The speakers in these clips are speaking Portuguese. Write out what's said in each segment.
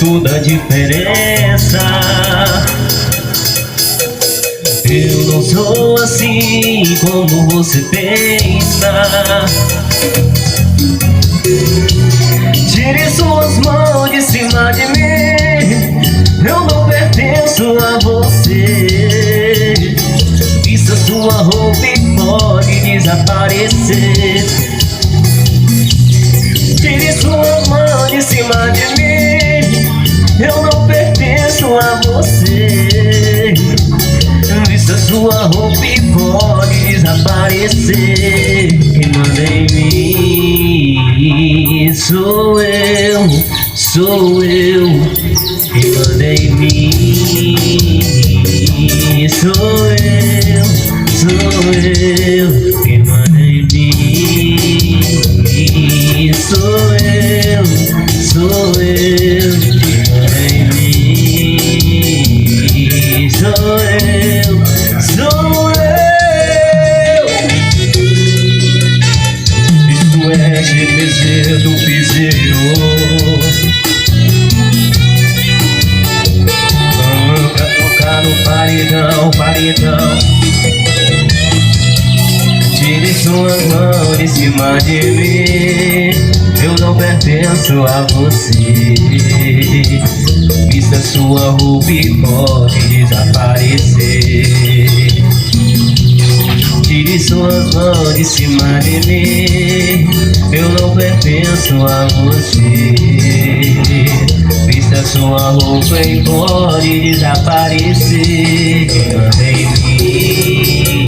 toda a diferença. Eu não sou assim como você pensa. Tire suas mãos de cima de mim, eu não pertenço a você. Vista sua roupa e pode desaparecer. Tire suas mãos de cima de mim, eu não pertenço a você. Vista sua roupa e pode desaparecer. Quem manda em mim sou eu, sou eu. Quem manda em mim sou eu, sou eu. Quem manda em mim sou eu, sou eu. Quem manda em mim sou eu, sou eu. Isso é GPZ do piseiro. Pra tocar no paredão, paredão. Tire suas mãos de cima de mim, eu não pertenço a você. Vista sua roupa e pode desaparecer. Tire suas mãos de cima de mim, eu não pertenço a você. Vista sua roupa e pode desaparecer. Quem manda em mim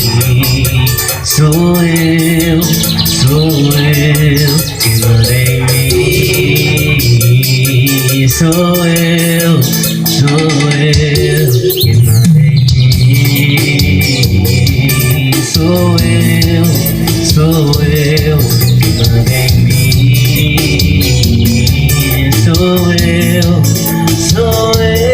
sou eu, sou eu. Quem manda em mim sou eu, sou eu. Quem manda em mim sou eu, sou eu. Quem manda em mim sou eu, sou eu.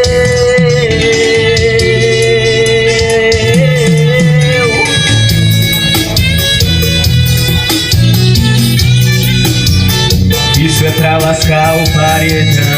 Isso é pra lascar o paredão.